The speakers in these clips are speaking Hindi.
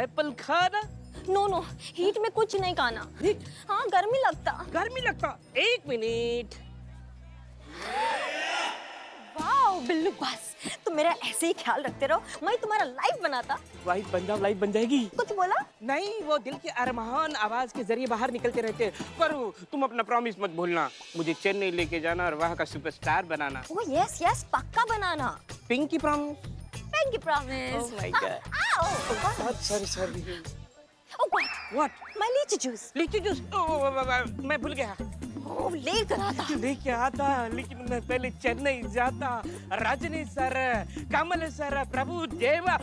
एप्पल खाना? नो नो, हीट में कुछ नहीं खाना। हाँ, गर्मी लगता। गर्मी लगता? एक मिनट। वाओ बिल्लू बस, तुम मेरा ऐसे ही ख्याल रखते रहो, मैं तुम्हारा लाइफ बनाता। वाइफ बन जाओ, लाइफ बन जाएगी। कुछ बोला? नहीं, वो दिल के अरमान आवाज के जरिए बाहर निकलते रहते हैं। पर तुम अपना प्रॉमिस मत भूलना, मुझे चेन्नई लेके जाना और वहाँ का सुपरस्टार बनाना। ओह यस यस, पक्का बनाना। Pinky promise. Pinky promise. Oh my God. Sorry. Oh God, what? My lychee juice. Lychee juice? मैं भूल गया। ओह लेकर आता। लेके आता, लेकिन मैं पहले चेन्नई जाता। रजनी सर, कमल सर, प्रभु देवा।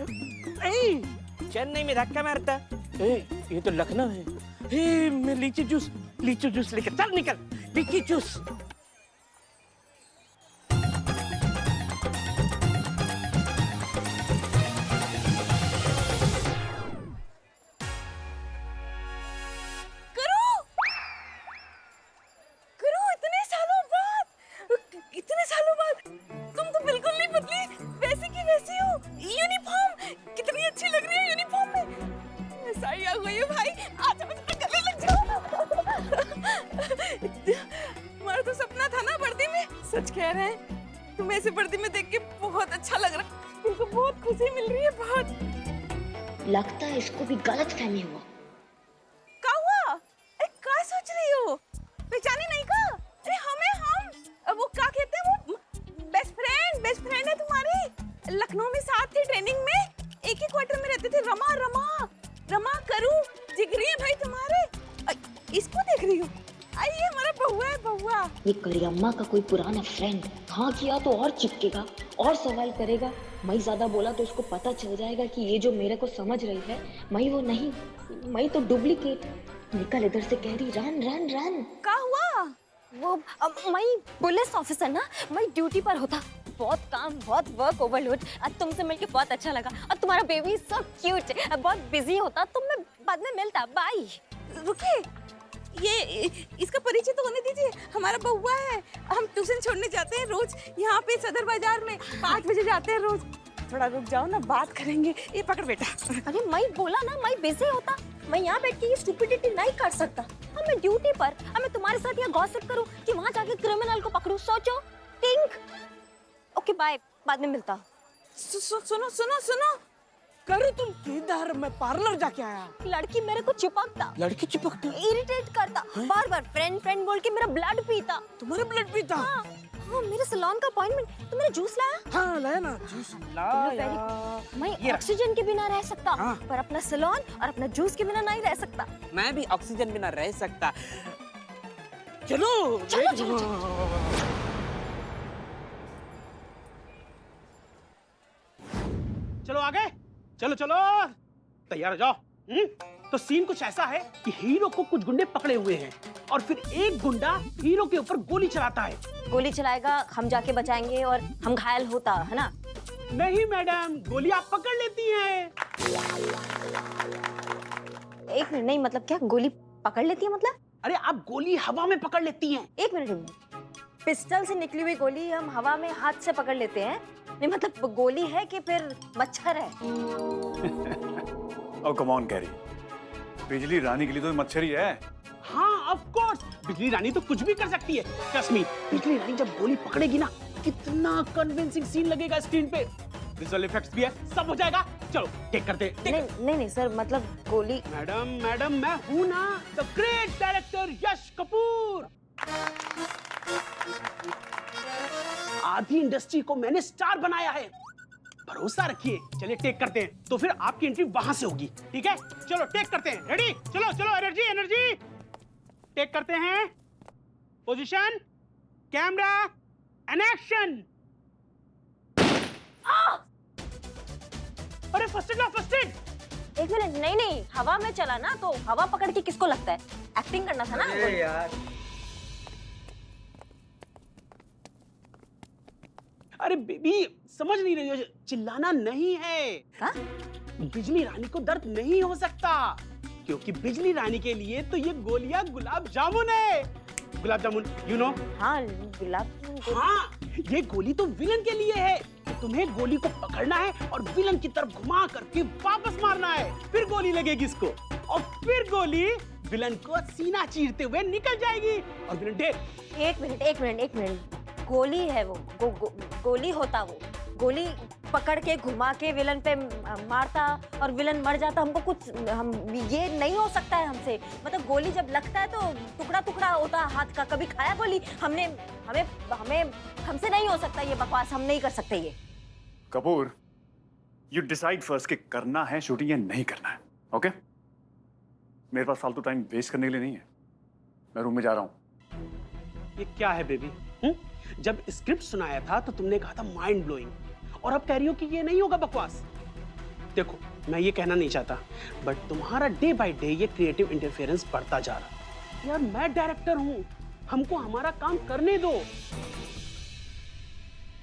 चेन्नई में धक्का मारता। ये तो लखनऊ है। मैं लीची जूस लेकर चल, निकल। लीची जूस। इतने सालों बाद तुम तो बिल्कुल नहीं बदली, वैसी की वैसी हो। यूनिफॉर्म कितनी अच्छी लग रही है यूनिफॉर्म में। ऐसा ही आ गई है भाई, आज मैं तुम्हारे गले लग जाऊं। हमारा तो सपना था ना वर्दी में। सच कह रहे हैं, तुम्हें ऐसे वर्दी में देख के बहुत अच्छा लग रहा है। तुमको बहुत खुशी मिल रही है, बहुत। लगता है इसको भी गलत फहमी हुआ। क्या हुआ? अरे क्या सोच रही हो? पहचाने नहीं का? अरे हमें हम वो क्या कहते हैं, वो बेस्ट फ्रेंड है तुम्हारी। लखनऊ में साथ थे ट्रेनिंग में, एक ही क्वार्टर में रहते थे। रमा करूं, जिगरी है भाई तुम्हारे। इसको देख रही हो? ये हमारा बहुआ है, बहुआ। ये करियम्मा का कोई पुराना फ्रेंड हाँ किया तो और चिपकेगा और सवाल करेगा। मैं ज्यादा बोला तो उसको पता चल जाएगा कि ये जो मेरे को समझ रही है, मैं वो नहीं, मैं तो डुप्लीकेट। निकल इधर से, कह रही रन रन रन। क्या हुआ? वो मैं पुलिस ऑफिसर ना, मैं ड्यूटी पर होता। बहुत काम, बहुत वर्क ओवरलोड। आज तुमसे मिलके बहुत अच्छा लगा। और तुम्हारा बेबी सो क्यूट है। बहुत बिजी होता तो मैं बाद में मिलता। बाय। रुकिए, ये इसका परिचय तो होने दीजिए। हमारा बउआ है, हम ट्यूशन छोड़ने जाते हैं रोज यहाँ पे सदर बाजार में। 5 बजे जाते हैं रोज। थोड़ा रुक जाओ ना, बात करेंगे। ये पकड़ बेटा। अरे मैं बोला ना, मैं बिजी होता। मैं यहाँ बैठ के ये स्टूपिडिटी नहीं कर सकता। मैं ड्यूटी पर, मैं तुम्हारे साथ यहाँ गॉसिप करूं कि वहाँ जाके क्रिमिनल को पकड़ूं। सोचो, थिंक। ओके बाय, बाद में मिलता। सुनो। करो तुम किधर? मैं पार्लर जाके आया। लड़की मेरे को चिपकता, इरिटेट करता। बार फ्रेंड बोल के मेरा ब्लड पीता। तुम्हारे ब्लड पीता? हाँ, मेरे सैलून का अपॉइंटमेंट। तो मेरा जूस लाया? हाँ लाया ना, जूस लाया। मैं ऑक्सीजन के बिना रह सकता, पर अपना सैलून और अपना जूस के बिना नहीं रह सकता। मैं भी ऑक्सीजन बिना रह सकता। चलो। चलो आगे, चलो तैयार हो जाओ। तो सीन कुछ ऐसा है कि हीरो को कुछ गुंडे पकड़े हुए हैं और फिर एक गुंडा हीरो के ऊपर गोली चलाता है। गोली चलाएगा, हम जाके बचाएंगे और हम घायल होता है ना? नहीं मैडम, गोली आप पकड़ लेती हैं। एक मिनट, नहीं मतलब क्या गोली पकड़ लेती है मतलब? अरे आप गोली हवा में पकड़ लेती हैं। एक मिनट, पिस्टल से निकली हुई गोली हम हवा में हाथ से पकड़ लेते हैं? नहीं मतलब गोली है कि फिर मच्छर है? ओ कम ऑन कैरी, बिजली रानी के लिए तो मच्छर ही है। हाँ ऑफ कोर्स, बिजली रानी तो कुछ भी कर सकती है। ट्रस्ट मी, बिजली रानी जब गोली पकड़ेगी ना, कितना कन्विंसिंग सीन लगेगा स्क्रीन पे। विजुअल इफेक्ट्स भी है, सब हो जाएगा। चलो टेक करते हैं। नहीं सर, मतलब गोली। मैडम मैं हूं ना, द ग्रेट डायरेक्टर यश कपूर। आधी इंडस्ट्री को मैंने स्टार बनाया है, भरोसा रखिए। चलिए टेक करते हैं, तो फिर आपकी एंट्री वहां से होगी, ठीक है? चलो टेक करते हैं। रेडी? चलो एनर्जी। टेक करते हैं। Position, camera and action. अरे फर्स्ट एड। एक मिनट, नहीं हवा में चला ना, तो हवा पकड़ के किसको लगता है? एक्टिंग करना था ना। यार अरे बेबी समझ नहीं रही हो, चिल्लाना नहीं है। हा? बिजली रानी को दर्द नहीं हो सकता, क्योंकि बिजली रानी के लिए तो ये गोलियां गुलाब जामुन है। Gulab jamun, you know? हाँ गुलाब। हाँ, ये गोली तो विलन के लिए है। तुम्हें गोली को पकड़ना है और विलन की तरफ घुमा करके वापस मारना है। फिर गोली लगेगी इसको और फिर गोली विलन को सीना चीरते हुए निकल जाएगी और विलन डेड। एक मिनट गोली है वो, गोली होता वो, गोली पकड़ के घुमा के विलन पे मारता और विलन मर जाता। हमको कुछ हम ये नहीं हो सकता है हमसे। मतलब गोली जब लगता है तो टुकड़ा टुकड़ा होता है हाथ का। कभी खाया गोली हमने? हमें हमसे नहीं हो सकता ये बकवास, हम नहीं कर सकते ये। कपूर, यू डिसाइड फर्स्ट कि करना है शूटिंग या नहीं करना है, ओके? मेरे पास फालतू टाइम वेस्ट करने के लिए नहीं है। मैं रूम में जा रहा हूँ। ये क्या है बेबी? जब स्क्रिप्ट सुनाया था तो तुमने कहा था माइंड ब्लोइंग और अब कह रही हो कि ये नहीं होगा बकवास। देखो, मैं ये कहना नहीं चाहता बट तुम्हारा डे बाय डे ये क्रिएटिव इंटरफेरेंस बढ़ता जा रहा है। यार मैं डायरेक्टर हूं, हमको हमारा काम करने दो।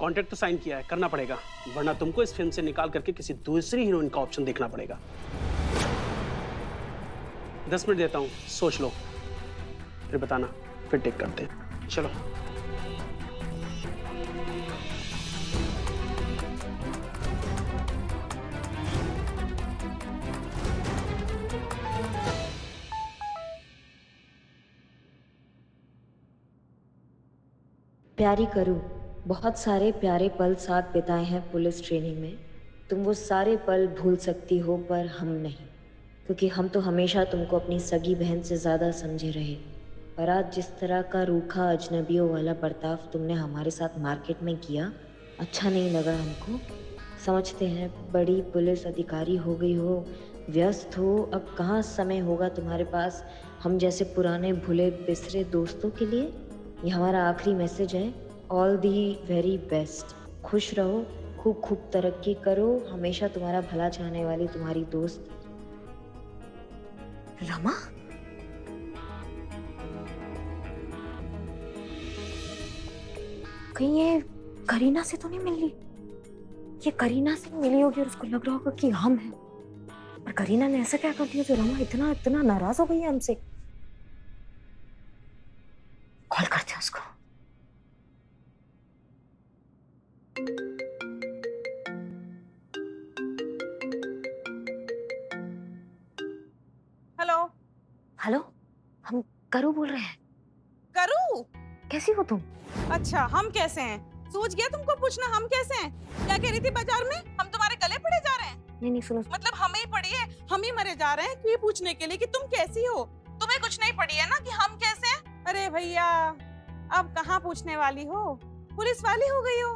कॉन्ट्रैक्ट तो साइन किया है, करना पड़ेगा, वरना तुमको इस फिल्म से निकाल करके किसी दूसरी हीरोइन का ऑप्शन देखना पड़ेगा। 10 मिनट देता हूं, सोच लो, फिर बताना, फिर टेक करते हैं। चलो। प्यारी करूँ, बहुत सारे प्यारे पल साथ बिताए हैं पुलिस ट्रेनिंग में। तुम वो सारे पल भूल सकती हो पर हम नहीं, क्योंकि हम तो हमेशा तुमको अपनी सगी बहन से ज़्यादा समझे रहे। पर आज जिस तरह का रूखा अजनबियों वाला बर्ताव तुमने हमारे साथ मार्केट में किया, अच्छा नहीं लगा हमको। समझते हैं बड़ी पुलिस अधिकारी हो गई हो, व्यस्त हो, अब कहाँ समय होगा तुम्हारे पास हम जैसे पुराने भूले बिसरे दोस्तों के लिए। ये हमारा आखिरी मैसेज है। All the very best. खुश रहो, खूब खूब तरक्की करो। हमेशा तुम्हारा भला चाहने वाली तुम्हारी दोस्त रमा। कहीं ये करीना से तो नहीं मिल रही? ये करीना से मिली होगी और उसको लग रहा होगा कि हम हैं। पर करीना ने ऐसा क्या कर दिया जो रमा इतना नाराज हो गई है हमसे? कॉल करते हैं उसको। हेलो। हेलो, हम करू बोल रहे हैं। करू? कैसी हो तुम? अच्छा, हम कैसे हैं? सूझ गया तुमको पूछना हम कैसे हैं? क्या कह रही थी बाजार में? हम तुम्हारे गले पड़े जा रहे हैं? नहीं सुनो। मतलब हमें ही पड़ी है, हम ही मरे जा रहे हैं ये पूछने के लिए कि तुम कैसी हो। तुम्हें कुछ नहीं पड़ी है ना कि हम कैसे हैं? अरे भैया, अब कहाँ पूछने वाली हो? पुलिस वाली हो गई हो।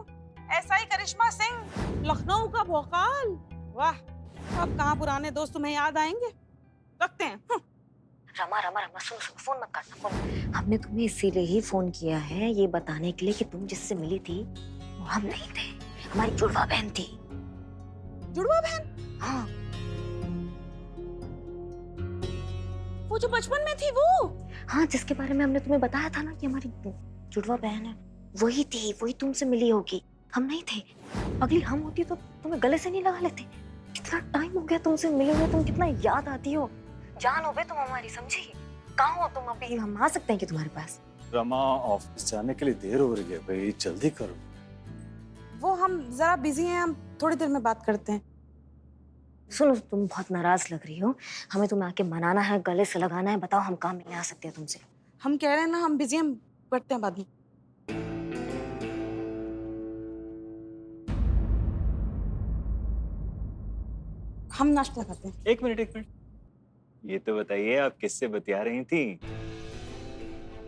SI करिश्मा सिंह, लखनऊ का भोकाल। वाह, अब कहाँ पुराने दोस्त तुम्हें याद आएंगे? रखते हैं। रमा सुनो, फोन मत करना। फोन हमने तुम्हें इसीलिए ही फोन किया है, ये बताने के लिए कि तुम जिससे मिली थी वो हम नहीं थे, हमारी जुड़वा बहन थी। जुड़वा बहन? हाँ, वो जो बचपन में थी वो? हाँ, जिसके बारे में हमने तुम्हें बताया था ना कि हमारी जुड़वा बहन है, वही थी। वही तुमसे मिली होगी, हम नहीं थे। अगली हम होती तो तुम्हें गले से नहीं लगा लेते। कितना टाइम हो गया तुमसे मिले हुए, तुम कितना याद आती हो। जान हो बे तुम हमारी, समझी? कहाँ हो तुम अभी? हम आ सकते हैं कि तुम्हारे पास? रमा, ऑफिस जाने के लिए देर हो रही है भाई, जल्दी करो। वो हम जरा बिजी हैं, हम थोड़ी देर में बात करते हैं। सुनो, तुम बहुत नाराज लग रही हो, हमें तुम्हें आके मनाना है, गले से लगाना है। बताओ हम कहाँ मिलने आ सकते हैं तुमसे? हम कह रहे हैं ना, हम बिजी हैं, हम करते हैं बाद में। हम नाश्ता करते हैं। एक मिनट, ये तो बताइए आप किससे बतिया रही थी?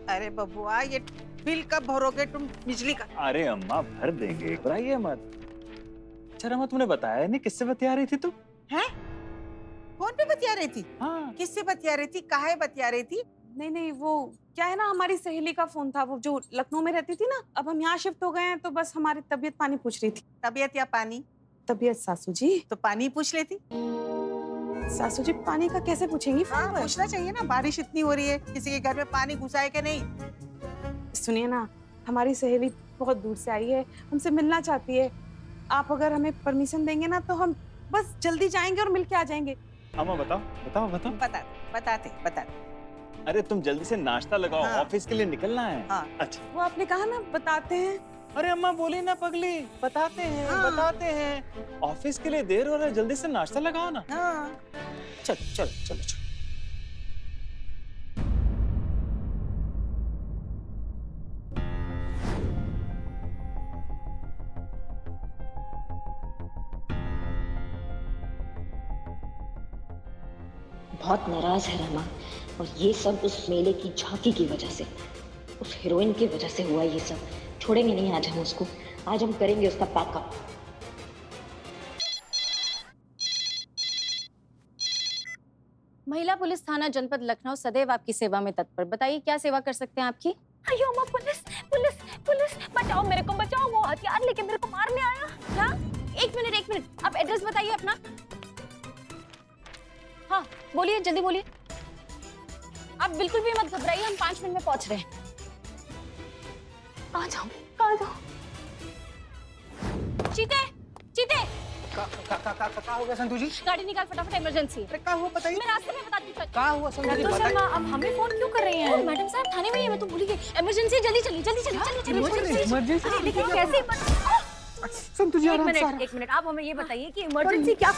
अरे बबुआ, ये बिल कब भरोगे तुम बिजली का? अरे अम्मा भर देंगे, घबराइए मत। अच्छा रमा, तुमने बताया नहीं किससे बतिया रही थी तुम? हैं? फोन पे बतिया रही थी? हाँ। किससे बतिया रही थी? काहे बतिया रही थी? नहीं, वो क्या है ना, हमारी सहेली का फोन था, वो जो लखनऊ में रहती थी ना। अब हम यहाँ शिफ्ट हो गए हैं तो बस हमारी तबीयत पानी पूछ रही थी। तबीयत या पानी? तबीयत सासू जी। तो पानी पूछ लेती। सासू जी पानी का कैसे पूछेंगी? हाँ, पूछना चाहिए ना, बारिश इतनी हो रही है, किसी के घर में पानी घुसा है कि नहीं? सुनिए ना, हमारी सहेली बहुत दूर से आई है, हमसे मिलना चाहती है। आप अगर हमें परमिशन देंगे ना तो हम बस जल्दी जाएंगे और मिल के आ जाएंगे। अम्मा बताओ। बताते। अरे तुम जल्दी से नाश्ता लगाओ, हाँ। ऑफिस के लिए निकलना है। हाँ। अच्छा। वो आपने कहा ना बताते हैं, अरे अम्मा बोली ना पगली, बताते हैं हाँ। बताते हैं। ऑफिस के लिए देर हो रहा है, जल्दी से नाश्ता लगाओ ना। हाँ। चल चल चलो चलो। बहुत नाराज है रमा, और ये सब उस मेले की झांकी की वजह से, उस हीरोइन की वजह से हुआ ये सब। छोड़ेंगे नहीं आज हम उसको, आज हम करेंगे उसका पैकअप। महिला पुलिस थाना जनपद लखनऊ सदैव आपकी सेवा में तत्पर। बताइए क्या सेवा कर सकते हैं आपकी? अयो अम्मा, पुलिस पुलिस पुलिस, बचाओ मेरे को, बचाओ। वो हथियार लेके मेरे को मारने आया। क्या? एक मिनट, आप एड्रेस बताइए अपना। हाँ बोलिए, जल्दी बोलिए। आप बिल्कुल भी मत घबराइए, हम 5 मिनट में पहुंच रहे हैं। आ जाओ, आ जाओ। चीते, चीते, क्या हो गया संतु जी? गाड़ी निकाल फटाफट, इमरजेंसी। अरे क्या हुआ बताइए। मैं रास्ते में बताती हूँ। क्या हुआ संतु जी? तो शर्मा, अब हमें फोन क्यों कर रही हैं? मैडम साहब थाने में ही है, मैं तो भूल गई। इमरजेंसी, जल्दी चलिए, जल्दी चलिए, इमरजेंसी? अरे लेकिन कैसे? संतु जी आराम से। एक मिनट, आप हमें ये बताइए कि इमरजेंसी क्या?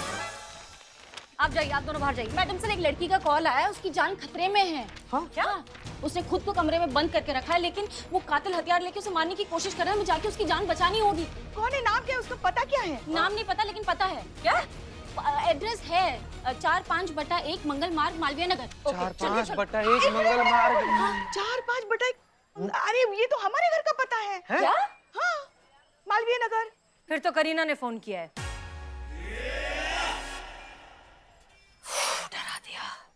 आप जाइए, आप दोनों बाहर जाइए। मैडम सर, एक लड़की का कॉल आया है, उसकी जान खतरे में है। हाँ? क्या? उसने खुद को कमरे में बंद करके रखा है, लेकिन वो कातिल हथियार लेके उसे मारने की कोशिश कर रहा है। हमें जाके उसकी जान बचानी होगी। कौन है? नाम क्या है उसका? पता क्या है? नाम नहीं पता, लेकिन पता है। क्या एड्रेस है? 4-5/1 मंगल मार्ग, मालवीय नगर। 4-5/1 मंगल मार्ग। 4-5/1। अरे ये तो हमारे घर का पता है। क्या? हाँ, मालवीय नगर। फिर तो करीना ने फोन किया है।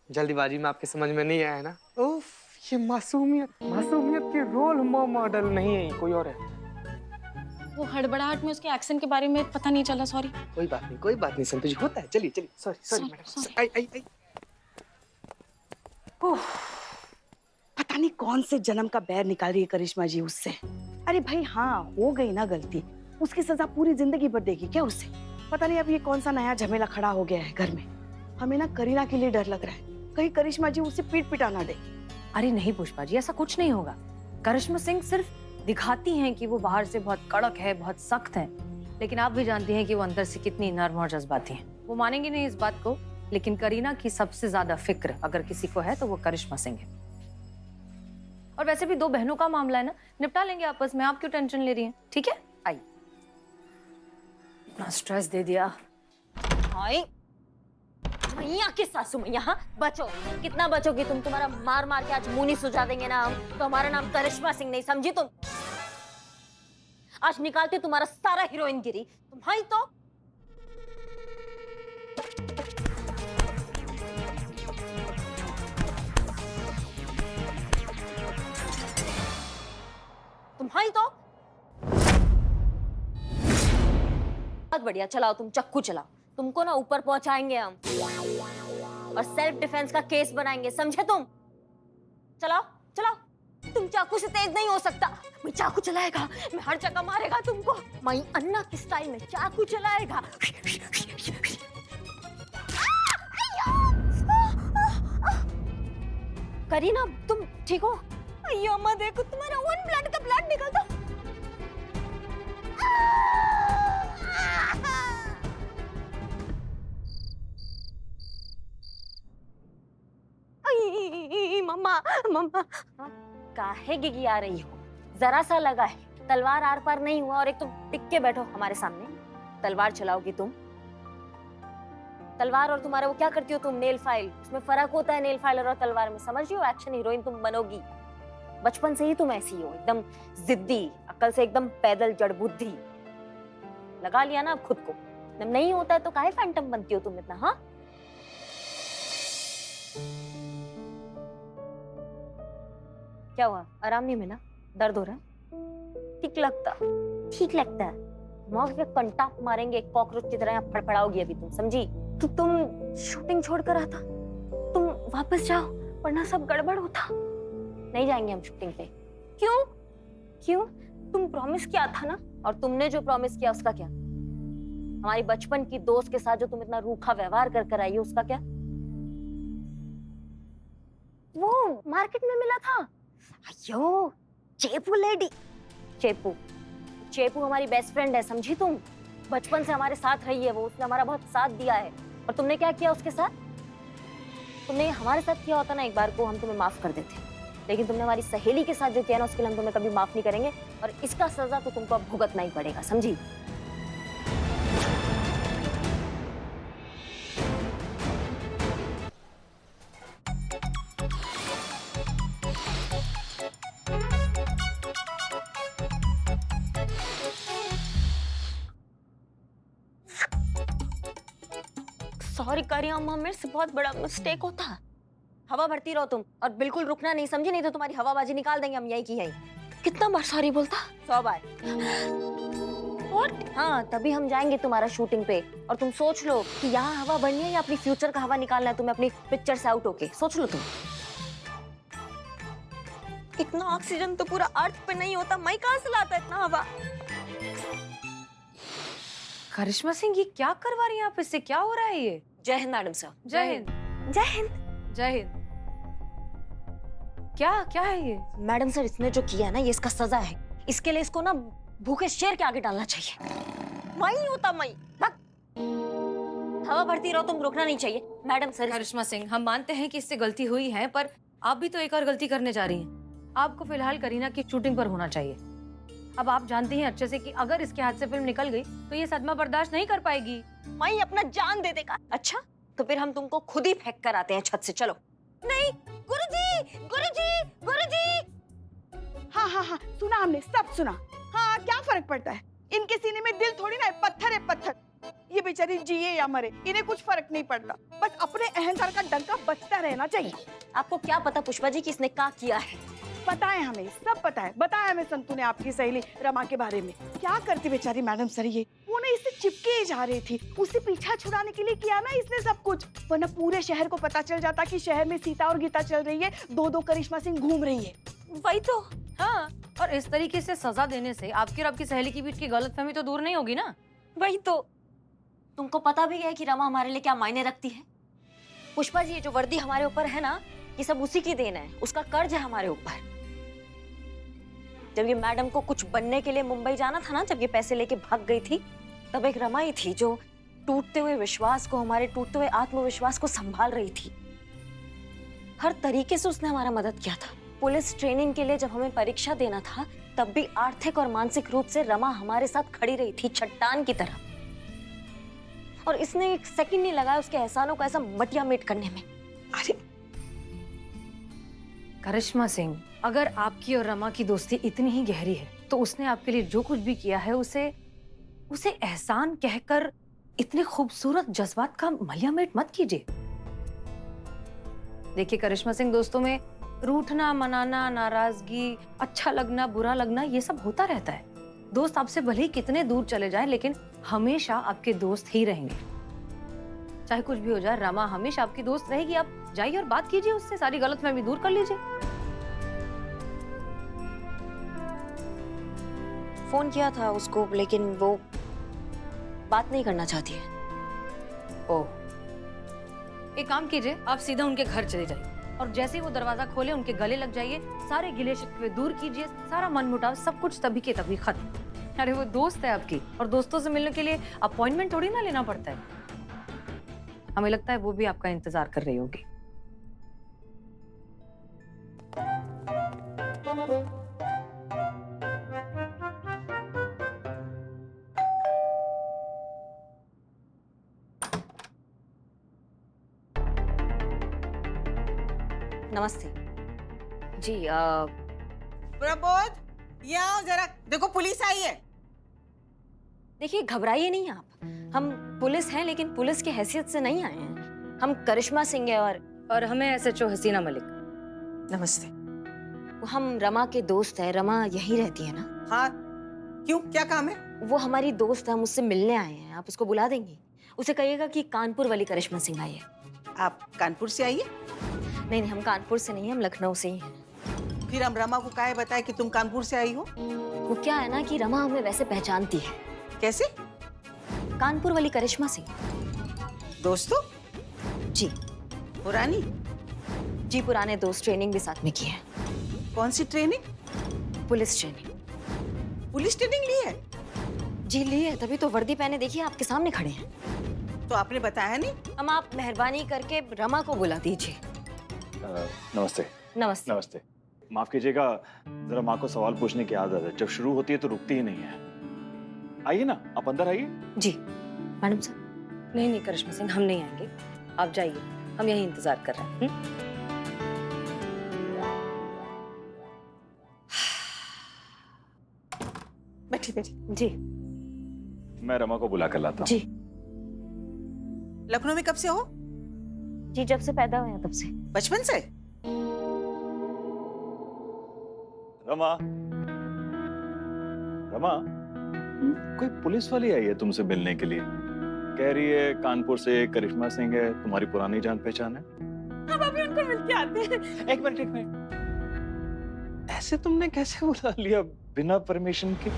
जल्दीबाजी में आपके समझ में नहीं आया ना? उफ, ये मासूमियत के रोल मॉडल नहीं है, कोई और है। वो हड़बड़ाहट में उसके एक्शन के बारे में पता नहीं चला, सॉरी। कोई बात नहीं संतोष जी, होता है। चलिए चलिए, सॉरी मैडम। आई। पता नहीं कौन से जन्म का बैर निकाल रही है करिश्मा जी उससे। अरे भाई हाँ, हो गई ना गलती, उसकी सजा पूरी जिंदगी भर देगी क्या उससे? पता नहीं अब ये कौन सा नया झमेला खड़ा हो गया है घर में। हमें ना करीना के लिए डर लग रहा है, कहीं करिश्मा जी उसे पीट पिटा ना दे। अरे नहीं पुष्पा जी, ऐसा कुछ नहीं होगा। करिश्मा सिंह सिर्फ दिखाती हैं कि वो बाहर से बहुत कड़क है, बहुत सख्त है, लेकिन आप भी जानती हैं कि वो अंदर से कितनी नर्म और जज्बाती हैं। वो मानेंगे नहीं इस बात को, लेकिन करीना की सबसे ज्यादा फिक्र अगर किसी को है तो वो करिश्मा सिंह है। और वैसे भी 2 बहनों का मामला है ना, निपटा लेंगे आपस में। आप क्यों टेंशन ले रही हैं? ठीक है, आइए। इतना स्ट्रेस दे दिया। हाय मैया की सासू मैया, हाँ बचो। कितना बचोगी तुम? तुम्हारा मार मार के आज मुंह नहीं सुझा देंगे ना हम, तो हमारा नाम करिश्मा सिंह नहीं, समझी तुम? आज निकालते तुम्हारा सारा हीरोइन गिरी। तुम्हारी तो बहुत बढ़िया। चलाओ तुम, चक्कू चलाओ, तुमको ना ऊपर पहुंचाएंगे हम, और सेल्फ डिफेंस का केस बनाएंगे, समझे तुम? चलाओ चलाओ। तुम चाकू से तेज नहीं हो सकता। मैं चाकू चलाएगा, मैं हर जगह मारेगा तुमको। मैं अन्ना की स्टाइल में चाकू चलाएगा। करीना तुम ठीक हो? अయ్యో अम्मा देखो, तुम्हारा ओन ब्लड का ब्लड निकलता। मम्मा मम्मा, काहे गिगिया रही हो? जरा सा लगा है, तलवार आर पार नहीं हुआ। और एक तुम टिक के बैठो हमारे सामने, तलवार चलाओगी तुम? तलवार और तुम्हारा वो क्या करती हो तुम? Nail file. उसमें फर्क होता है नेल फाइल और तलवार में, समझ रही हो? एक्शन हीरोइन तुम बनोगी। बचपन से ही तुम ऐसी हो, एकदम जिद्दी, अक्ल से एकदम पैदल, जड़ बुद्धि। लगा लिया ना अब खुद को। जब नहीं होता है तो काहे फैंटम बनती हो तुम इतना? हाँ क्या हुआ? आराम नहीं मिला? दर्द हो रहा है? ठीक लगता है। मौत के कंटा मारेंगे कॉकरोच की तरह, यहाँ फड़फड़ाओगी अभी तुम, समझी? तो तुम शूटिंग छोड़कर आता, तुम वापस जाओ, वरना सब गड़बड़ होता। नहीं जाएंगे हम शूटिंग पे। क्यों? तुम प्रॉमिस किया था ना, और तुमने जो प्रॉमिस किया उसका क्या? हमारी बचपन की दोस्त के साथ जो तुम इतना रूखा व्यवहार कर आई हो, उसका क्या? वो मार्केट में मिला था, अयो चेपू लेडी। चेपू चेपू हमारी बेस्ट फ्रेंड है, समझी तुम? बचपन से हमारे साथ रही है वो, उसने हमारा बहुत साथ दिया है। और तुमने क्या किया उसके साथ? तुमने हमारे साथ किया होता ना एक बार को, हम तुम्हें माफ कर देते। लेकिन तुमने हमारी सहेली के साथ जो किया ना, उसके लिए हम तुम्हें कभी माफ नहीं करेंगे, और इसका सजा तो तुमको अब भुगतना ही पड़ेगा, समझी? सॉरी करिया अम्मा, मेरे से बहुत बड़ा मिस्टेक होता। हवा भरती रहो तुम, और बिल्कुल रुकना नहीं, समझी? नहीं तो तुम्हारी हवाबाजी निकाल देंगे हम यही की यही। कितना बार सॉरी बोलता? 100 बार। What? हाँ, तभी हम जाएंगे तुम्हारा शूटिंग पे, और तुम सोच लो कि यहाँ हवा भरनी है या अपनी फ्यूचर का हवा निकालना है तुम्हें अपनी पिक्चर से आउट होके। सोच लो तुम। इतना ऑक्सीजन तो पूरा अर्थ पे नहीं होता, मैं कहाँ से लाता इतना हवा? करिश्मा सिंह, ये क्या करवा रही हैं आप इससे? क्या हो रहा है ये? जय हिंद मैडम सर। जय हिंद। जय हिंद। जय हिंद। क्या क्या है ये? मैडम सर, इसने जो किया है ना, ये इसका सजा है। इसके लिए इसको ना भूखे शेर के आगे डालना चाहिए। मैं होता मैं। हवा भरती रहो तुम, रुकना नहीं चाहिए। Madam sir. करिश्मा सिंह, हम मानते हैं कि इससे गलती हुई है, पर आप भी तो एक और गलती करने जा रही हैं। आपको फिलहाल करीना की शूटिंग पर होना चाहिए। अब आप जानती हैं अच्छे से कि अगर इसके हाथ से फिल्म निकल गई तो ये सदमा बर्दाश्त नहीं कर पाएगी। मैं अपना जान दे देगा। अच्छा, तो फिर हम तुमको खुद ही फेंक कर आते हैं छत से। चलो। नहीं गुरुजी, गुरुजी, गुरुजी। हाँ हाँ हाँ, सुना हमने, सब सुना। हाँ, क्या फर्क पड़ता है? इनके सीने में दिल थोड़ी ना है, पत्थर है पत्थर। ये बेचारी जिए या मरे, इन्हें कुछ फर्क नहीं पड़ रहा। बस अपने अहंकार का डंका बचता रहना चाहिए। आपको क्या पता पुष्पा जी कि इसने क्या किया है? पता है हमें, सब पता है। बताया हमें संतू ने आपकी सहेली रमा के बारे में। क्या करती बेचारी मैडम सर ये? वो ना इससे चिपके जा रही थी, उससे पीछा छुड़ाने के लिए किया ना इसने सब कुछ। वरना पूरे शहर को पता चल जाता कि शहर में सीता और गीता चल रही है, दो करिश्मा सिंह घूम रही है। वही तो। हाँ, और इस तरीके से सजा देने से आपकी और आपकी सहेली के बीच की गलतफहमी तो दूर नहीं होगी ना? वही तो। तुमको पता भी है कि रमा हमारे लिए क्या मायने रखती है? पुष्पा जी, ये जो वर्दी हमारे ऊपर है ना, ये सब उसी की देन है, उसका कर्ज है हमारे ऊपर। जब ये मैडम को कुछ बनने के लिए मुंबई जाना था ना, जब ये पैसे लेके भाग गई थी, तब एक रमा ही थी जो टूटते हुए विश्वास को, हमारे टूटते हुए आत्मविश्वास को संभाल रही थी। हर तरीके से उसने हमारा मदद किया था। पुलिस ट्रेनिंग के लिए जब हमें परीक्षा देना था, तब भी आर्थिक और मानसिक रूप से रमा हमारे साथ खड़ी रही थी, चट्टान की तरह। और इसने एक सेकंड नहीं लगाया उसके एहसानों को ऐसा मटिया मेट करने में। अरे करिश्मा सिंह, अगर आपकी और रमा की दोस्ती इतनी ही गहरी है तो उसने आपके लिए जो कुछ भी किया है उसे एहसान कहकर इतने खूबसूरत जज्बात का मलियामेट मत कीजिए। देखिए करिश्मा सिंह, दोस्तों में रूठना, मनाना, नाराजगी, अच्छा लगना, बुरा लगना, ये सब होता रहता है। दोस्त आपसे भले ही कितने दूर चले जाएं, लेकिन हमेशा आपके दोस्त ही रहेंगे। चाहे कुछ भी हो जाए, रमा हमेशा आपकी दोस्त रहेगी। आप जाइए और बात कीजिए उससे, सारी गलतफहमी दूर कर लीजिए। फोन किया था उसको, लेकिन वो बात नहीं करना चाहती है। ओह, एक काम कीजिए, आप सीधा उनके घर चले जाइए और जैसे ही वो दरवाजा खोले उनके गले लग जाइए, सारे गिले शिकवे दूर कीजिए, सारा मनमुटाव सब कुछ तभी के तभी खत्म। अरे वो दोस्त है आपकी, और दोस्तों से मिलने के लिए अपॉइंटमेंट थोड़ी ना लेना पड़ता है। हमें लगता है वो भी आपका इंतजार कर रही होगी। नमस्ते जी। प्रबोध, ये आओ जरा, देखो पुलिस आई है। देखिए, घबराइए नहीं आप। हम पुलिस हैं, लेकिन पुलिस की हैसियत से नहीं आए हैं। हम करिश्मा सिंह है और हमें SHO हसीना मलिक। नमस्ते। हम रमा के दोस्त हैं। रमा यहीं रहती है ना? हाँ, क्यों, क्या काम है? वो हमारी दोस्त है, हम उससे मिलने आए हैं। आप उसको बुला देंगी? उसे कहिएगा कि कानपुर वाली करिश्मा सिंह आई है। आप कानपुर से आई है? नहीं, हम कानपुर से नहीं, हम लखनऊ से ही हैं। फिर हम रमा को काहे बताए कि तुम कानपुर से आई हो? वो क्या है ना कि रमा हमें वैसे पहचानती है। कैसे? कानपुर वाली करिश्मा सिंह। दोस्तों? जी। पुरानी? जी, पुराने दोस्त, ट्रेनिंग भी साथ में की है। कौन सी training? Police training. Police training ली है? जी ली है, तभी तो वर्दी पहने देखिए आपके सामने खड़े हैं। तो आपने बताया नहीं? हम आप मेहरबानी करके रमा को बुला दीजिए। नमस्ते। नमस्ते। नमस्ते। माफ कीजिएगा, जरा माँ को सवाल पूछने की आदत है, जब शुरू होती है तो रुकती ही नहीं है। आइए ना, आप अंदर आइए। जी मैडम साहब। नहीं करिश्मा सिंह, हम नहीं आएंगे, आप जाइए, हम यहीं इंतजार कर रहे हैं। बैठी बैठी। जी मैं रमा को बुला कर लाता हूँ। जी लखनऊ में कब से हो? जी, जब से पैदा हुए हैं तब से। बचपन से? रमा, रमा, कोई पुलिस वाली आई है तुमसे मिलने के लिए, कह रही है कानपुर से करिश्मा सिंह है, तुम्हारी पुरानी जान पहचान है। हम अभी उनको मिलके आते हैं। एक मिनट, ऐसे तुमने कैसे बुला लिया बिना परमिशन के?